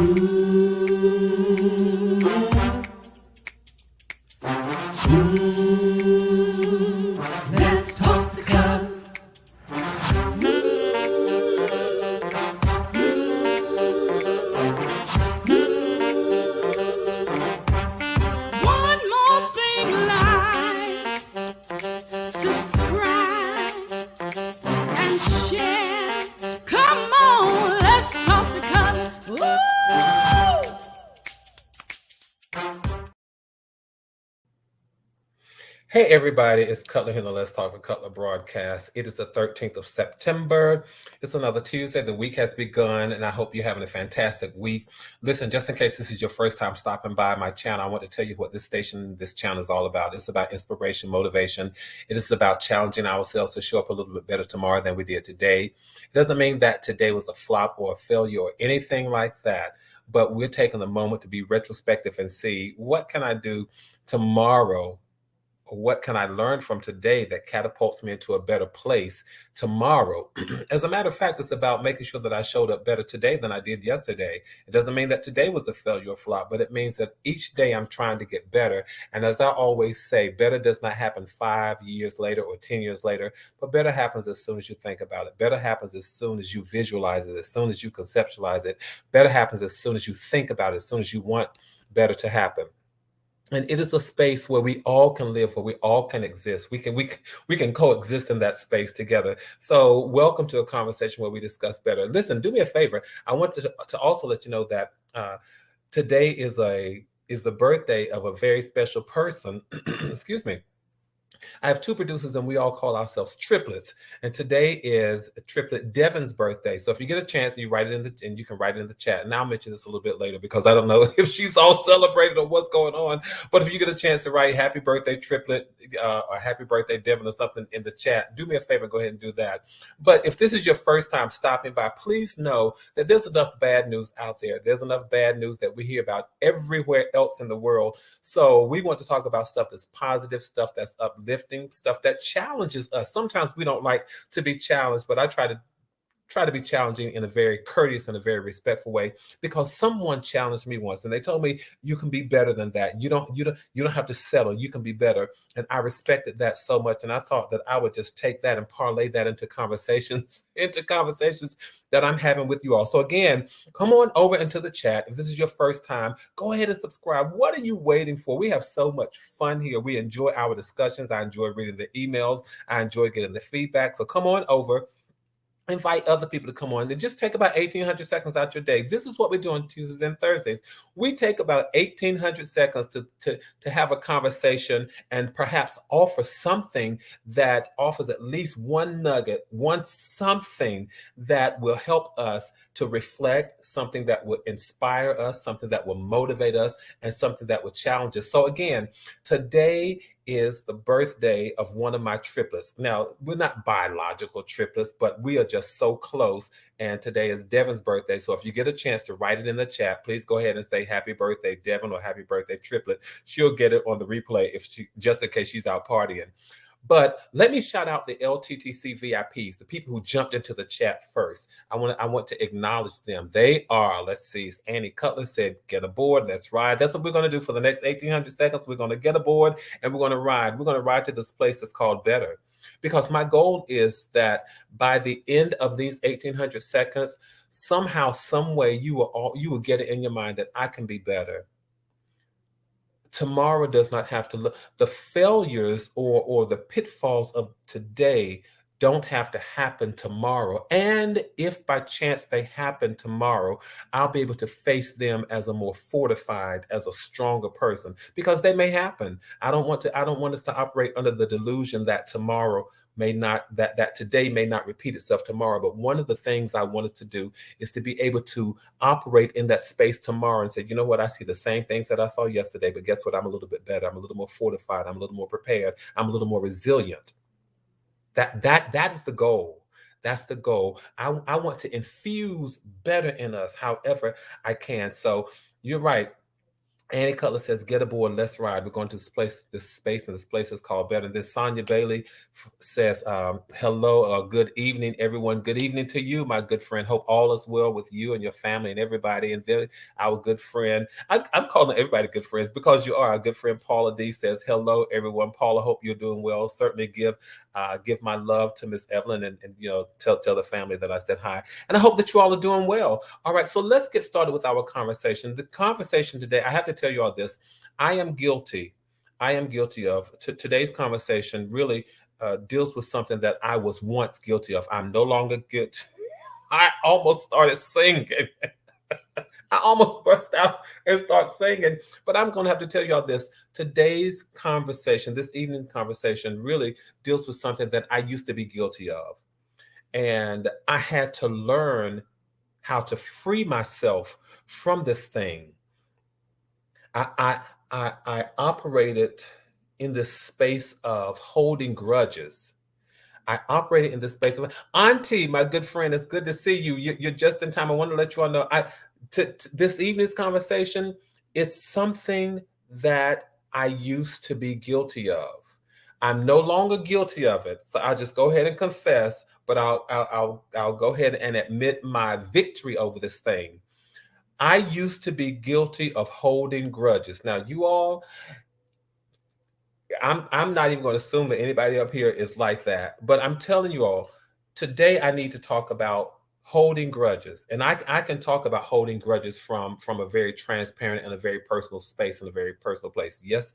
Let's talk to God. One more thing, like, subscribe, and share. Come on, let's talk to God. Woo! Hey everybody, it's Cutler here on the Let's Talk with Cutler broadcast. It is the 13th of September. It's another Tuesday. The week has begun, and I hope you're having a fantastic week. Listen, just in case this is your first time stopping by my channel, I want to tell you what this channel is all about. It's about inspiration, motivation. It is about challenging ourselves to show up a little bit better tomorrow than we did today. It doesn't mean that today was a flop or a failure or anything like that, but we're taking a moment to be retrospective and see what can I do tomorrow. What can I learn from today that catapults me into a better place tomorrow? As a matter of fact, it's about making sure that I showed up better today than I did yesterday. It doesn't mean that today was a failure or flop, but it means that each day I'm trying to get better. And as I always say, better does not happen 5 years later or 10 years later, but better happens as soon as you think about it. Better happens as soon as you visualize it, as soon as you conceptualize it. Better happens as soon as you think about it, as soon as you want better to happen. And it is a space where we all can live, where we all can exist. We can coexist in that space together. So welcome to a conversation where we discuss better. Listen, do me a favor. I want to also let you know that today is the birthday of a very special person. Excuse me. I have two producers and we all call ourselves triplets. And today is triplet Devin's birthday. So if you get a chance, you write it and you can write it in the chat. And I'll mention this a little bit later because I don't know if she's all celebrated or what's going on. But if you get a chance to write happy birthday triplet or happy birthday Devin or something in the chat, do me a favor and go ahead and do that. But if this is your first time stopping by, please know that there's enough bad news out there. There's enough bad news that we hear about everywhere else in the world. So we want to talk about stuff that's positive, stuff that's uplifting, stuff that challenges us. Sometimes we don't like to be challenged, but I try to be challenging in a very courteous and a very respectful way because someone challenged me once and they told me you can be better than that. You don't have to settle. You can be better. And I respected that so much. And I thought that I would just take that and parlay that into conversations that I'm having with you all. So again, come on over into the chat. If this is your first time, go ahead and subscribe. What are you waiting for? We have so much fun here. We enjoy our discussions. I enjoy reading the emails. I enjoy getting the feedback. So come on over. Invite other people to come on and just take about 1,800 seconds out your day. This is what we do on Tuesdays and Thursdays. We take about 1,800 seconds to have a conversation and perhaps offer something that offers at least one nugget, something that will help us to reflect, something that will inspire us, something that will motivate us, and something that will challenge us. So again, today is the birthday of one of my triplets. Now, we're not biological triplets, but we are just so close. And today is Devin's birthday. So if you get a chance to write it in the chat, please go ahead and say happy birthday, Devin, or happy birthday, triplet. She'll get it on the replay just in case she's out partying. But let me shout out the LTTC VIPs, the people who jumped into the chat first. I want to acknowledge them. They are, let's see, Annie Cutler said, get aboard, let's ride. That's what we're going to do for the next 1,800 seconds. We're going to get aboard and we're going to ride. We're going to ride to this place that's called Better. Because my goal is that by the end of these 1,800 seconds, somehow, some way, you will get it in your mind that I can be better. Tomorrow does not have to look. The failures or the pitfalls of today don't have to happen tomorrow. And if by chance they happen tomorrow, I'll be able to face them as a more fortified, as a stronger person, because they may happen. I don't want us to operate under the delusion that tomorrow that today may not repeat itself tomorrow. But one of the things I want us to do is to be able to operate in that space tomorrow and say, you know what, I see the same things that I saw yesterday, but guess what? I'm a little bit better. I'm a little more fortified. I'm a little more prepared. I'm a little more resilient. That is the goal. That's the goal. I want to infuse better in us however I can. So you're right. Annie Cutler says, "Get aboard, let's ride. We're going to this space, and this place is called Better." And this Sonia Bailey says, "Hello, good evening, everyone. Good evening to you, my good friend. Hope all is well with you and your family and everybody." And then our good friend, I'm calling everybody good friends because you are. Our good friend Paula D says, "Hello, everyone. Paula, hope you're doing well. Certainly give my love to Miss Evelyn, and tell the family that I said hi. And I hope that you all are doing well. All right, so let's get started with our conversation. The conversation today, I have to tell you all this. I am guilty. I am guilty of today's conversation. Really deals with something that I was once guilty of. I'm no longer guilty. I almost started singing. I almost burst out and start singing. But I'm going to have to tell y'all this. Today's conversation, this evening's conversation, really deals with something that I used to be guilty of. And I had to learn how to free myself from this thing. I operated in this space of holding grudges. I operated in this space of Auntie, my good friend. It's good to see you. You're just in time. I want to let you all know. This evening's conversation. It's something that I used to be guilty of. I'm no longer guilty of it, so I'll just go ahead and confess. But I'll go ahead and admit my victory over this thing. I used to be guilty of holding grudges. Now, you all, I'm not even going to assume that anybody up here is like that, but I'm telling you all, today I need to talk about holding grudges. And I can talk about holding grudges from a very transparent and a very personal space and a very personal place. Yes,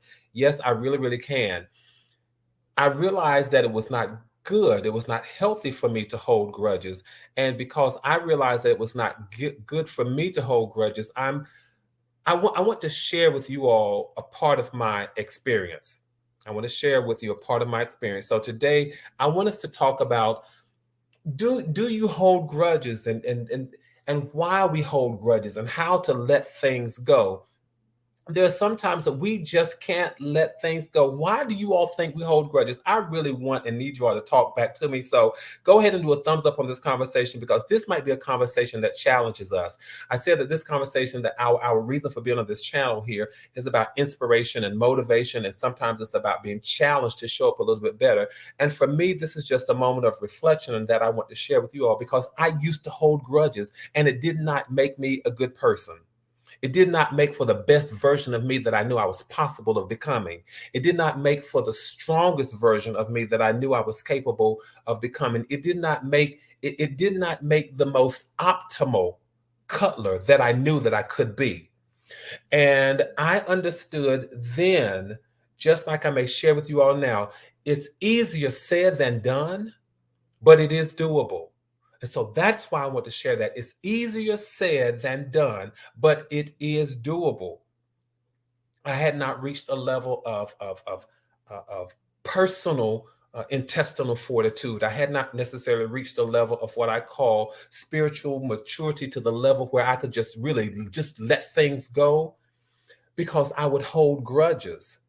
I really, really can. I realized that it was not good. It was not healthy for me to hold grudges. And because I realized that it was not good for me to hold grudges, I want to share with you all a part of my experience. I want to share with you a part of my experience. So today I want us to talk about, do you hold grudges, and why we hold grudges and how to let things go. There are some times that we just can't let things go. Why do you all think we hold grudges? I really want and need you all to talk back to me. So go ahead and do a thumbs up on this conversation, because this might be a conversation that challenges us. I said that this conversation, that our reason for being on this channel here is about inspiration and motivation. And sometimes it's about being challenged to show up a little bit better. And for me, this is just a moment of reflection, and that I want to share with you all, because I used to hold grudges and it did not make me a good person. It did not make for the best version of me that I knew I was possible of becoming. It did not make for the strongest version of me that I knew I was capable of becoming. It did not make the most optimal Cutler that I knew that I could be. And I understood then, just like I may share with you all now, it's easier said than done, but it is doable. And so that's why I want to share that. It's easier said than done, but it is doable. I had not reached a level of personal intestinal fortitude. I had not necessarily reached a level of what I call spiritual maturity, to the level where I could just really just let things go, because I would hold grudges.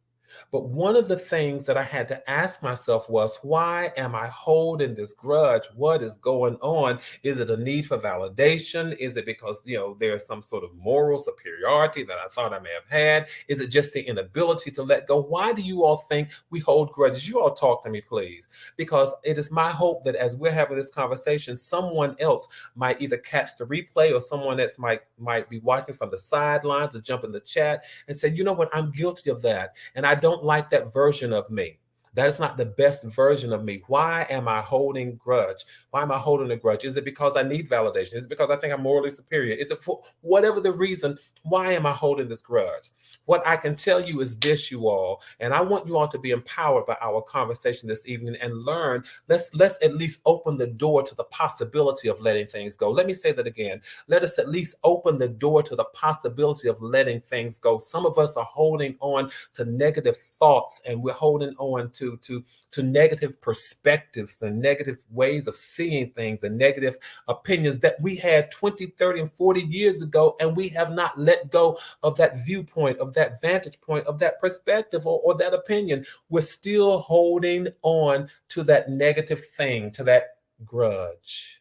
But one of the things that I had to ask myself was, why am I holding this grudge? What is going on? Is it a need for validation? Is it because, there's some sort of moral superiority that I thought I may have had? Is it just the inability to let go? Why do you all think we hold grudges? You all talk to me, please, because it is my hope that as we're having this conversation, someone else might either catch the replay, or someone else might be watching from the sidelines, or jump in the chat and say, you know what, I'm guilty of that. And I don't like that version of me. That is not the best version of me. Why am I holding grudge? Why am I holding a grudge? Is it because I need validation? Is it because I think I'm morally superior? Is it for whatever the reason? Why am I holding this grudge? What I can tell you is this, you all, and I want you all to be empowered by our conversation this evening and learn. Let's at least open the door to the possibility of letting things go. Let me say that again. Let us at least open the door to the possibility of letting things go. Some of us are holding on to negative thoughts, and we're holding on to negative perspectives and negative ways of seeing things and negative opinions that we had 20, 30, and 40 years ago, and we have not let go of that viewpoint, of that vantage point, of that perspective, or that opinion. We're still holding on to that negative thing, to that grudge.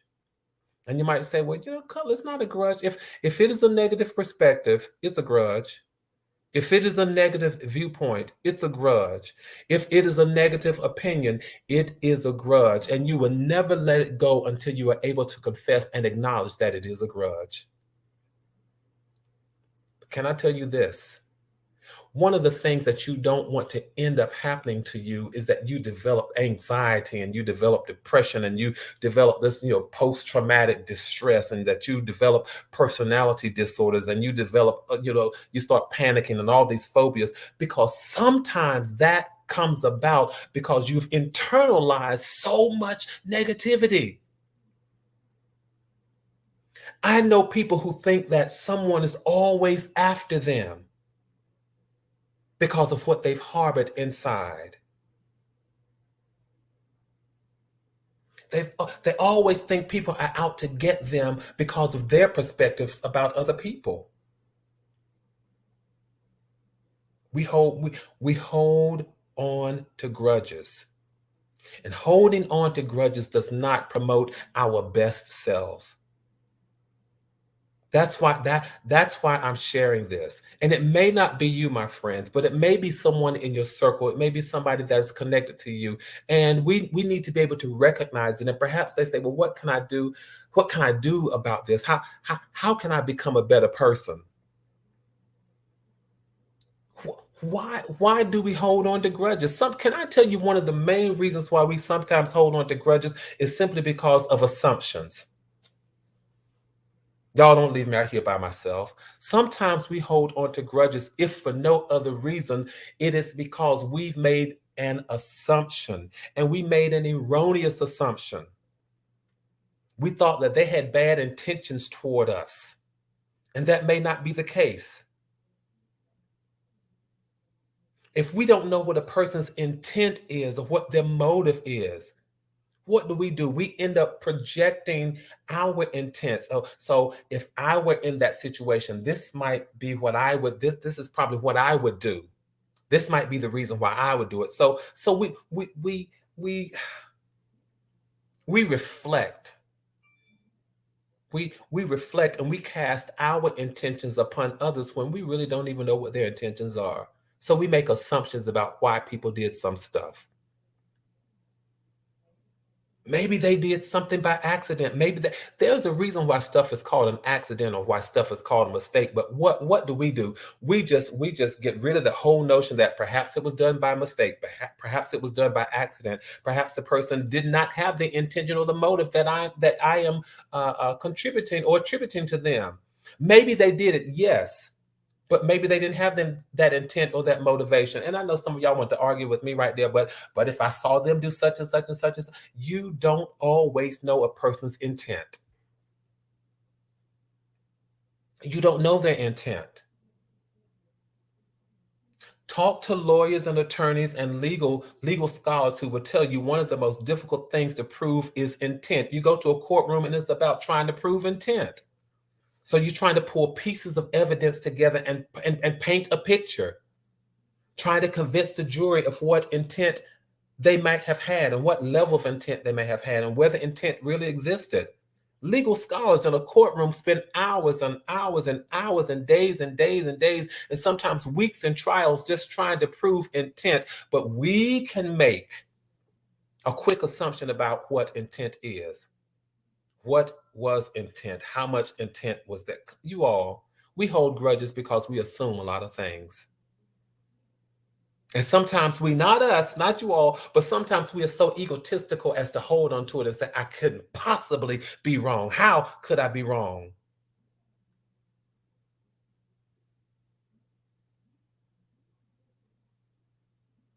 And you might say, well, Cutler, it's not a grudge. If it is a negative perspective, it's a grudge. If it is a negative viewpoint, it's a grudge. If it is a negative opinion, it is a grudge. And you will never let it go until you are able to confess and acknowledge that it is a grudge. Can I tell you this? One of the things that you don't want to end up happening to you is that you develop anxiety and you develop depression and you develop this, post-traumatic distress, and that you develop personality disorders and you develop, you start panicking and all these phobias, because sometimes that comes about because you've internalized so much negativity. I know people who think that someone is always after them because of what they've harbored inside. They always think people are out to get them because of their perspectives about other people. We hold on to grudges. And holding on to grudges does not promote our best selves. That's why I'm sharing this. And it may not be you, my friends, but it may be someone in your circle. It may be somebody that is connected to you. And we need to be able to recognize it. And perhaps they say, well, what can I do? What can I do about this? How can I become a better person? Why do we hold on to grudges? Can I tell you one of the main reasons why we sometimes hold on to grudges is simply because of assumptions. Y'all don't leave me out here by myself. Sometimes we hold on to grudges, if for no other reason, it is because we've made an assumption, and we made an erroneous assumption. We thought that they had bad intentions toward us, and that may not be the case. If we don't know what a person's intent is or what their motive is, what do? We end up projecting our intent. So if I were in that situation, this might be what I would, this is probably what I would do. This might be the reason why I would do it. So we reflect. We reflect and we cast our intentions upon others when we really don't even know what their intentions are. So we make assumptions about why people did some stuff. Maybe they did something by accident. There's a reason why stuff is called an accident or why stuff is called a mistake. But what do? We just get rid of the whole notion that perhaps it was done by mistake, perhaps it was done by accident, perhaps the person did not have the intention or the motive that I am contributing or attributing to them. Maybe they did it, yes. But maybe they didn't have that intent or that motivation. And I know some of y'all want to argue with me right there, but if I saw them do such and such and such and such, you don't always know a person's intent. You don't know their intent. Talk to lawyers and attorneys and legal scholars who will tell you one of the most difficult things to prove is intent. You go to a courtroom and it's about trying to prove intent. So you're trying to pull pieces of evidence together and paint a picture, trying to convince the jury of what intent they might have had and what level of intent they may have had and whether intent really existed. Legal scholars in a courtroom spend hours and hours and hours and days and days and days and sometimes weeks in trials just trying to prove intent. But we can make a quick assumption about what intent is. What was intent? How much intent was that? We hold grudges because we assume a lot of things. And sometimes not us, not you all, but sometimes we are so egotistical as to hold on to it and say, I couldn't possibly be wrong. How could I be wrong?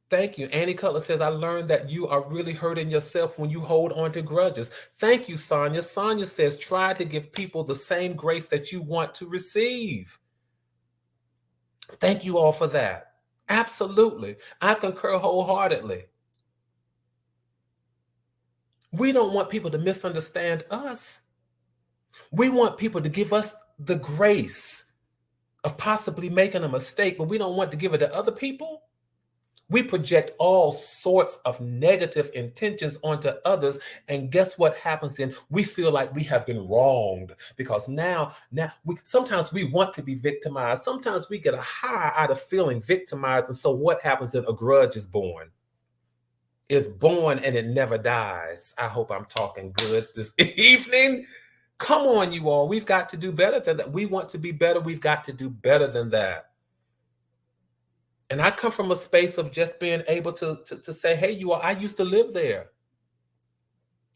Thank you. Annie Cutler says, I learned that you are really hurting yourself when you hold on to grudges. Thank you, Sonia. Sonia says, try to give people the same grace that you want to receive. Thank you all for that. Absolutely. I concur wholeheartedly. We don't want people to misunderstand us. We want people to give us the grace of possibly making a mistake, but we don't want to give it to other people. We project all sorts of negative intentions onto others. And guess what happens then? We feel like we have been wronged because now sometimes we want to be victimized. Sometimes we get a high out of feeling victimized. And so what happens then? A grudge is born. It's born and it never dies. I hope I'm talking good this evening. Come on, you all. We've got to do better than that. We want to be better. We've got to do better than that. And I come from a space of just being able to say, hey, you all, I used to live there.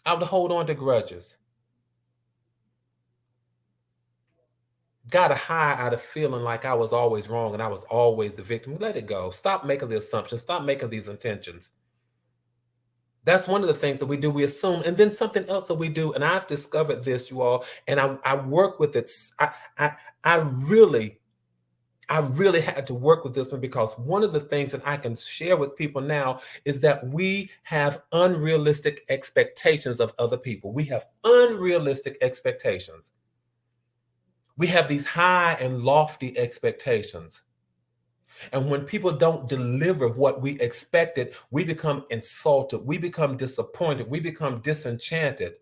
I would hold on to grudges. Got a high out of feeling like I was always wrong and I was always the victim. Let it go. Stop making the assumptions. Stop making these intentions. That's one of the things that we do. We assume. And then something else that we do, and I've discovered this, you all, and I work with it. I really had to work with this one because one of the things that I can share with people now is that we have unrealistic expectations of other people. We have unrealistic expectations. We have these high and lofty expectations. And when people don't deliver what we expected, we become insulted, we become disappointed, we become disenchanted.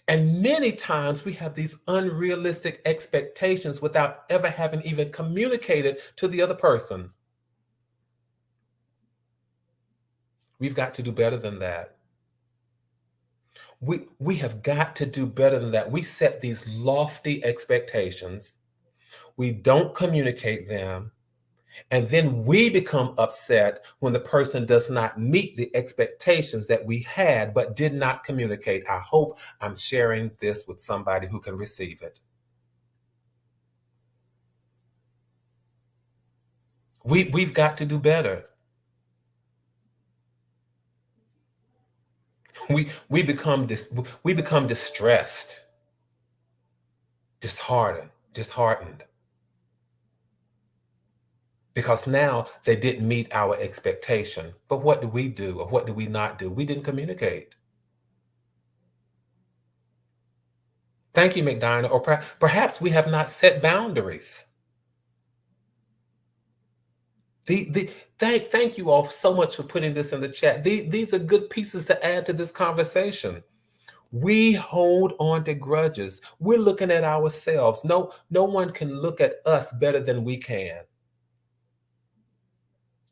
And many times we have these unrealistic expectations without ever having even communicated to the other person. We've got to do better than that. We have got to do better than that. We set these lofty expectations. We don't communicate them. And then we become upset when the person does not meet the expectations that we had but did not communicate. I hope I'm sharing this with somebody who can receive it. We've got to do better. We become distressed, disheartened. Because now they didn't meet our expectation. But what do we do, or what do we not do? We didn't communicate. Thank you, McDonald. Or perhaps we have not set boundaries. Thank you all so much for putting this in the chat. These are good pieces to add to this conversation. We hold on to grudges. We're looking at ourselves. No one can look at us better than we can.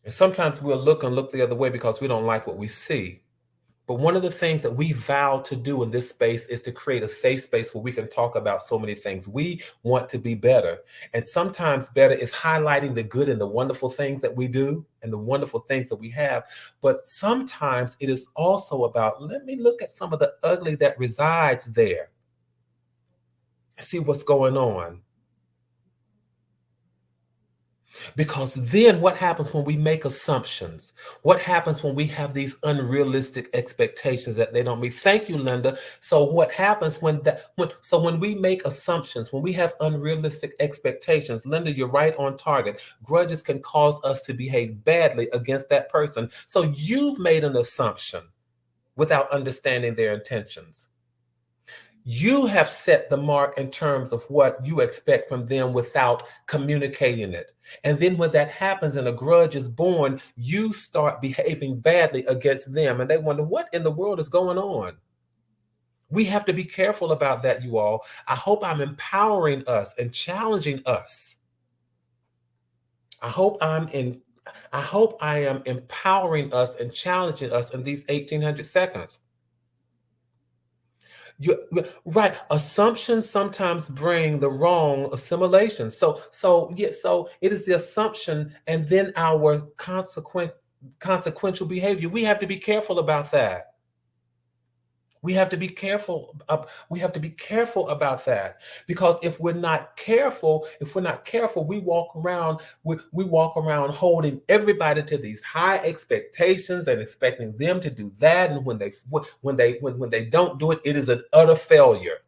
And sometimes we'll look the other way because we don't like what we see. But one of the things that we vow to do in this space is to create a safe space where we can talk about so many things. We want to be better. And sometimes better is highlighting the good and the wonderful things that we do and the wonderful things that we have. But sometimes it is also about, let me look at some of the ugly that resides there. See what's going on. Because then what happens when we make assumptions? What happens when we have these unrealistic expectations that they don't meet? Thank you, Linda. So what happens when we make assumptions, when we have unrealistic expectations, Linda, you're right on target. Grudges can cause us to behave badly against that person. So you've made an assumption without understanding their intentions. You have set the mark in terms of what you expect from them without communicating it. And then when that happens and a grudge is born, you start behaving badly against them. And they wonder, what in the world is going on? We have to be careful about that, you all. I hope I'm empowering us and challenging us. I hope I am empowering us and challenging us in these 1800 seconds. Right. Assumptions sometimes bring the wrong assimilation. So it is the assumption and then our consequential behavior. We have to be careful about that. We have to be careful. We have to be careful about that, because if we're not careful, we walk around holding everybody to these high expectations and expecting them to do that. And when they don't do it, it is an utter failure.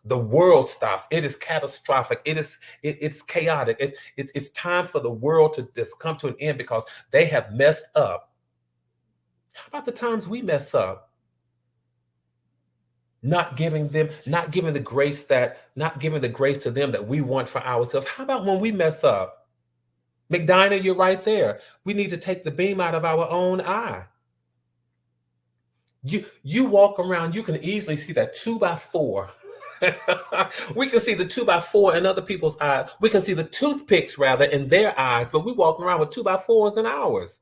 The world stops. It is catastrophic. It's chaotic. It's time for the world to just come to an end because they have messed up. How about the times we mess up? Not giving the grace to them that we want for ourselves. How about when we mess up? McDina, you're right there. We need to take the beam out of our own eye. You walk around, you can easily see that 2x4. We can see the 2x4 in other people's eyes. We can see the toothpicks rather in their eyes, but we walking around with 2x4s in ours.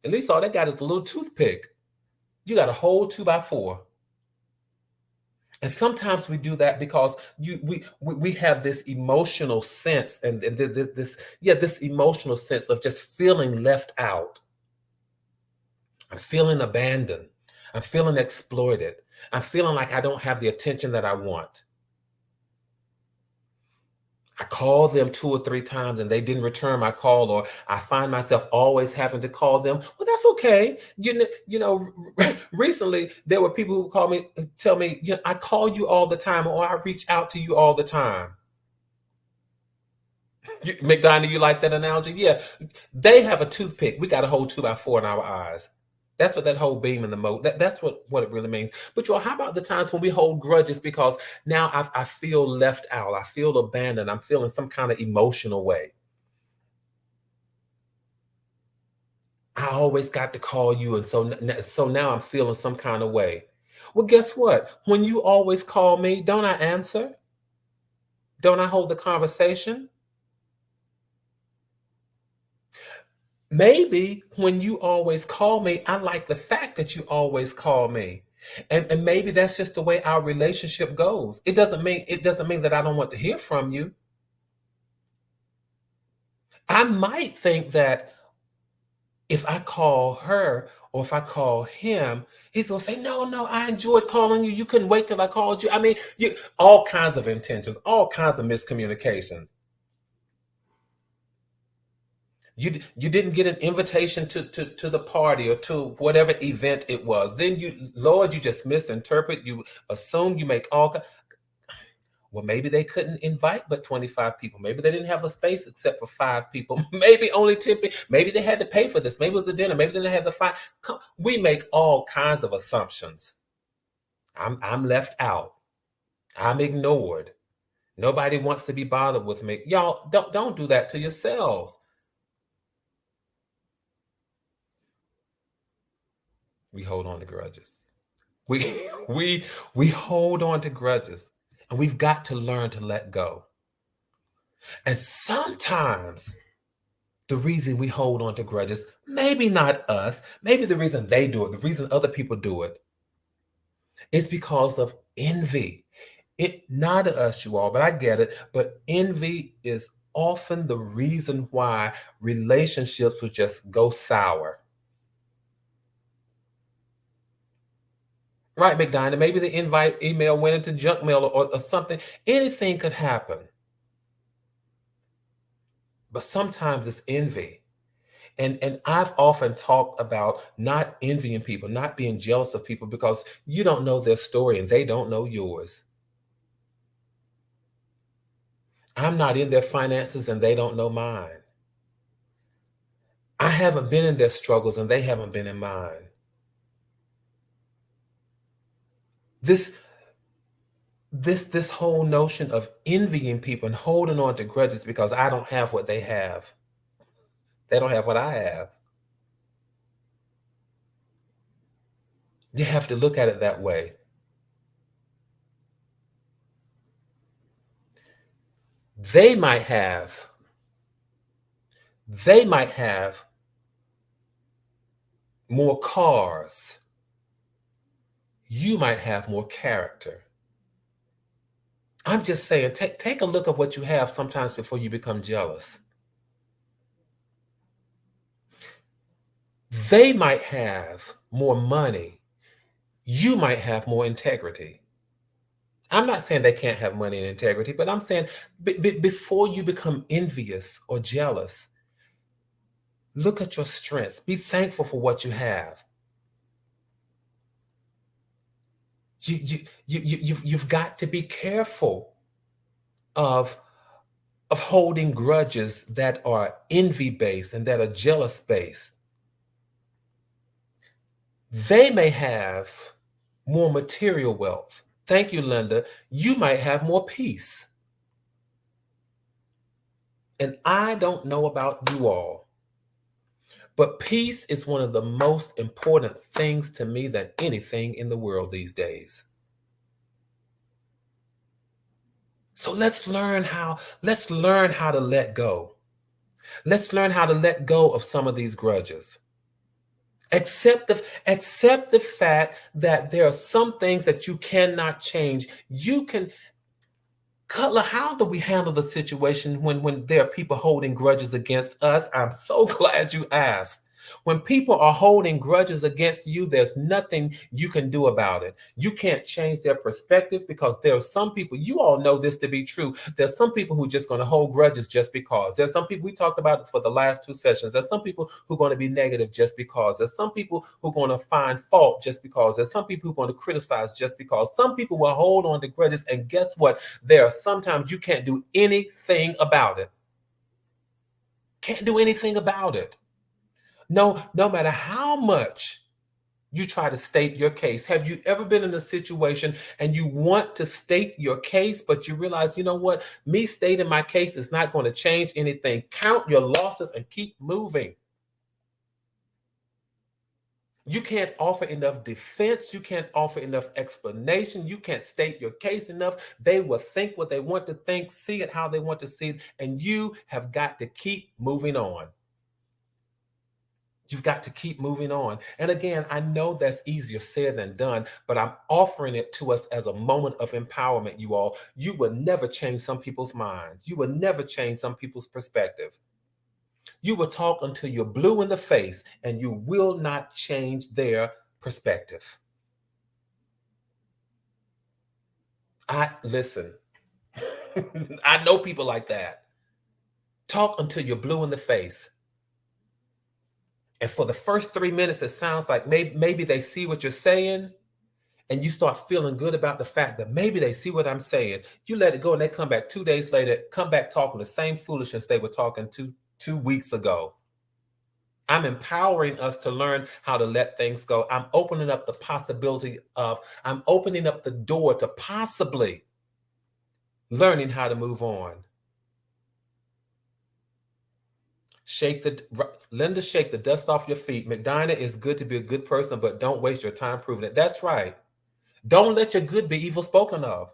At least all they got is a little toothpick. You got a whole 2x4. And sometimes we do that because we have this emotional sense and this emotional sense of just feeling left out. I'm feeling abandoned. I'm feeling exploited. I'm feeling like I don't have the attention that I want. I called them 2 or 3 times and they didn't return my call, or I find myself always having to call them. Well, that's okay. Recently there were people who call me, tell me, I call you all the time, or I reach out to you all the time. McDonald, you like that analogy? Yeah. They have a toothpick. We got a whole 2x4 in our eyes. That's what that whole beam in the moat, that's what it really means. But how about the times when we hold grudges because now I feel left out, I feel abandoned, I'm feeling some kind of emotional way. I always got to call you, and so now I'm feeling some kind of way. Well, guess what? When you always call me, don't I answer? Don't I hold the conversation? Maybe when you always call me, I like the fact that you always call me. And maybe that's just the way our relationship goes. It doesn't mean that I don't want to hear from you. I might think that if I call her or if I call him, he's gonna say, no, I enjoyed calling you. You couldn't wait till I called you. I mean, all kinds of intentions, all kinds of miscommunications. You didn't get an invitation to the party or to whatever event it was. Then Lord, you just misinterpret. You assume, you make all. Well, maybe they couldn't invite but 25 people. Maybe they didn't have a space except for 5 people. Maybe only 10 people. Maybe they had to pay for this. Maybe it was a dinner. Maybe they didn't have the 5. We make all kinds of assumptions. I'm left out. I'm ignored. Nobody wants to be bothered with me. Y'all, don't do that to yourselves. We hold on to grudges. We hold on to grudges, and we've got to learn to let go. And sometimes the reason we hold on to grudges, maybe not us, maybe the reason they do it, the reason other people do it, is because of envy. It not us, you all, but I get it. But envy is often the reason why relationships will just go sour. Right, McDonald. Maybe the invite email went into junk mail or something. Anything could happen. But sometimes it's envy. And I've often talked about not envying people, not being jealous of people because you don't know their story and they don't know yours. I'm not in their finances and they don't know mine. I haven't been in their struggles and they haven't been in mine. This whole notion of envying people and holding on to grudges because I don't have what they have. They don't have what I have. You have to look at it that way. They might have more cars. You might have more character. I'm just saying, take a look at what you have sometimes before you become jealous. They might have more money. You might have more integrity. I'm not saying they can't have money and integrity, but I'm saying before you become envious or jealous, look at your strengths. Be thankful for what you have. You've got to be careful of holding grudges that are envy based and that are jealous based. They may have more material wealth. Thank you, Linda. You might have more peace. And I don't know about you all, but peace is one of the most important things to me than anything in the world these days. So let's learn how to let go. Let's learn how to let go of some of these grudges. Accept the fact that there are some things that you cannot change. You can Cutler, how do we handle the situation when there are people holding grudges against us? I'm so glad you asked. When people are holding grudges against you, there's nothing you can do about it. You can't change their perspective because there are some people, you all know this to be true. There's some people who are just going to hold grudges just because. There's some people, we talked about it for the last two sessions. There's some people who are going to be negative just because. There's some people who are going to find fault just because. There's some people who are going to criticize just because. Some people will hold on to grudges, and guess what? There are sometimes you can't do anything about it. Can't do anything about it. No matter how much you try to state your case. Have you ever been in a situation and you want to state your case, but you realize, you know what? Me stating my case is not going to change anything. Count your losses and keep moving. You can't offer enough defense. You can't offer enough explanation. You can't state your case enough. They will think what they want to think, see it how they want to see it, and you have got to keep moving on. You've got to keep moving on. And again, I know that's easier said than done, but I'm offering it to us as a moment of empowerment, you all. You will never change some people's minds. You will never change some people's perspective. You will talk until you're blue in the face, and you will not change their perspective. Listen, I know people like that. Talk until you're blue in the face. And for the first 3 minutes, it sounds like maybe they see what you're saying, and you start feeling good about the fact that maybe they see what I'm saying. You let it go, and they come back 2 days later, come back talking the same foolishness they were talking two weeks ago. I'm empowering us to learn how to let things go. I'm opening up the door to possibly learning how to move on. Linda, shake the dust off your feet. McDina, is good to be a good person, but don't waste your time proving it. That's right. Don't let your good be evil spoken of.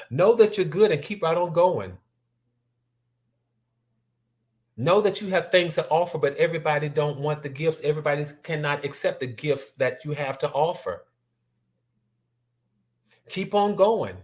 Know that you're good and keep right on going. Know that you have things to offer, but everybody don't want the gifts. Everybody cannot accept the gifts that you have to offer. Keep on going.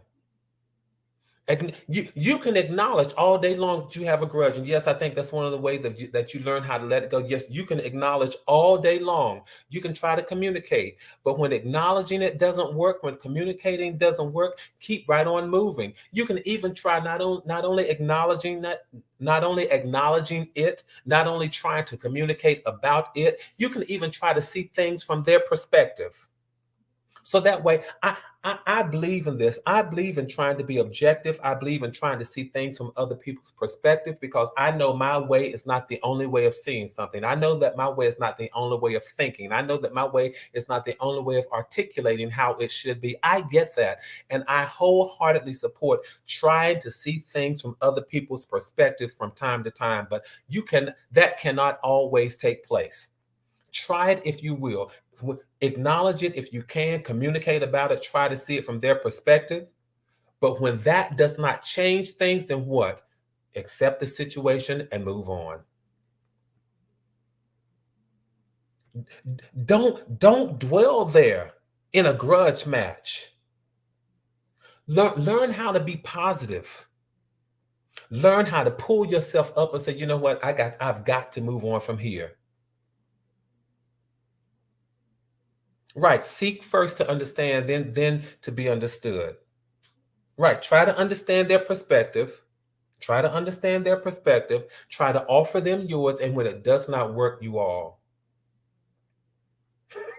You can acknowledge all day long that you have a grudge. And yes, I think that's one of the ways that you learn how to let it go. Yes, you can acknowledge all day long. You can try to communicate. But when acknowledging it doesn't work, when communicating doesn't work, keep right on moving. You can even try not only acknowledging it, not only trying to communicate about it, you can even try to see things from their perspective. So that way, I believe in this. I believe in trying to be objective. I believe in trying to see things from other people's perspective, because I know my way is not the only way of seeing something. I know that my way is not the only way of thinking. I know that my way is not the only way of articulating how it should be. I get that. And I wholeheartedly support trying to see things from other people's perspective from time to time. But that cannot always take place. Try it if you will. Acknowledge it if you can, communicate about it, try to see it from their perspective. But when that does not change things, then what? Accept the situation and move on. Don't dwell there in a grudge match. Learn how to be positive. Learn how to pull yourself up and say, you know what? I've got to move on from here. Right. Seek first to understand, then to be understood. Right. Try to understand their perspective. Try to understand their perspective. Try to offer them yours. And when it does not work, you all.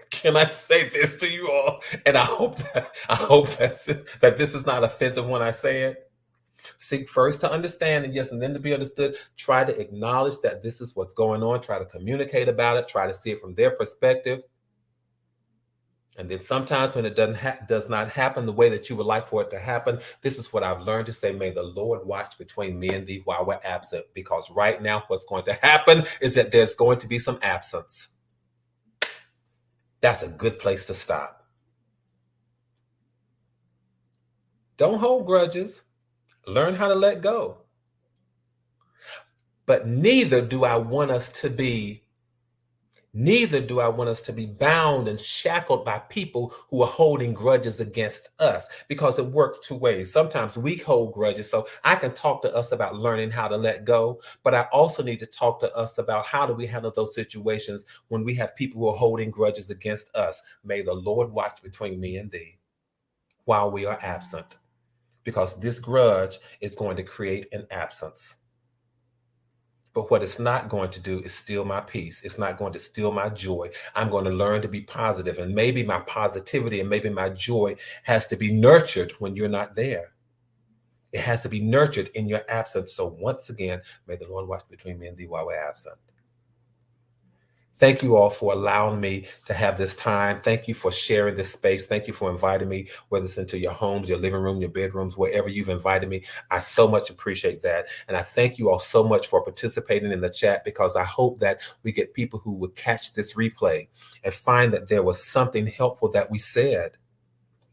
Can I say this to you all? And I hope that this is not offensive when I say it. Seek first to understand, and then to be understood. Try to acknowledge that this is what's going on. Try to communicate about it. Try to see it from their perspective. And then sometimes when it does not happen the way that you would like for it to happen, this is what I've learned to say: may the Lord watch between me and thee while we're absent. Because right now, what's going to happen is that there's going to be some absence. That's a good place to stop. Don't hold grudges. Learn how to let go. But neither do I want us to be bound and shackled by people who are holding grudges against us, because it works two ways. Sometimes we hold grudges, so I can talk to us about learning how to let go, but I also need to talk to us about how do we handle those situations when we have people who are holding grudges against us. May the Lord watch between me and thee while we are absent, because this grudge is going to create an absence. But what it's not going to do is steal my peace. It's not going to steal my joy. I'm going to learn to be positive. And maybe my positivity and maybe my joy has to be nurtured when you're not there. It has to be nurtured in your absence. So once again, may the Lord watch between me and thee while we're absent. Thank you all for allowing me to have this time. Thank you for sharing this space. Thank you for inviting me, whether it's into your homes, your living room, your bedrooms, wherever you've invited me. I so much appreciate that. And I thank you all so much for participating in the chat, because I hope that we get people who would catch this replay and find that there was something helpful that we said,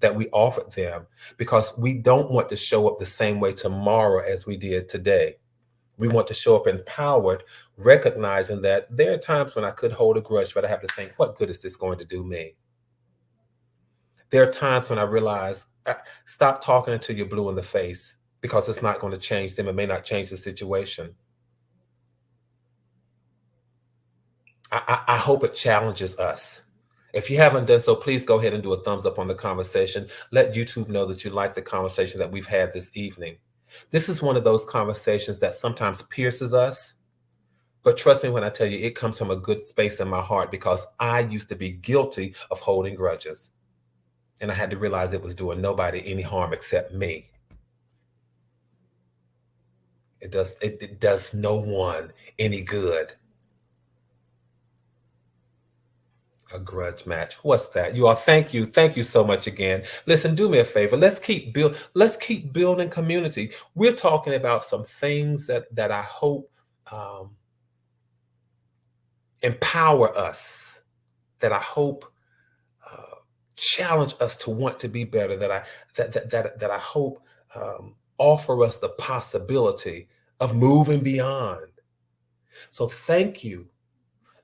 that we offered them, because we don't want to show up the same way tomorrow as we did today. We want to show up empowered, recognizing that there are times when I could hold a grudge, but I have to think, what good is this going to do me? There are times when I realize, stop talking until you're blue in the face, because it's not going to change them. It may not change the situation. I hope it challenges us. If you haven't done so, please go ahead and do a thumbs up on the conversation. Let YouTube know that you like the conversation that we've had this evening. This is one of those conversations that sometimes pierces us, but trust me when I tell you, it comes from a good space in my heart, because I used to be guilty of holding grudges. And I had to realize it was doing nobody any harm except me. It does no one any good. A grudge match. What's that? You all, thank you. Thank you so much again. Listen, do me a favor. Let's keep building community. We're talking about some things that I hope empower us, that I hope challenge us to want to be better, that I hope offer us the possibility of moving beyond. So thank you.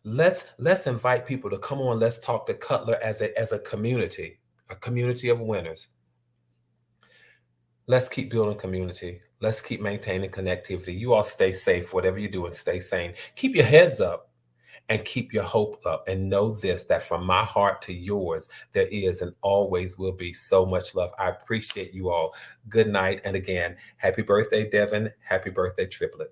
Let's invite people to come on. Let's talk to Cutler as a community of winners. Let's keep building community. Let's keep maintaining connectivity. You all stay safe, whatever you're doing, stay sane. Keep your heads up and keep your hope up. And know this, that from my heart to yours, there is and always will be so much love. I appreciate you all. Good night. And again, happy birthday, Devin. Happy birthday, Triplet.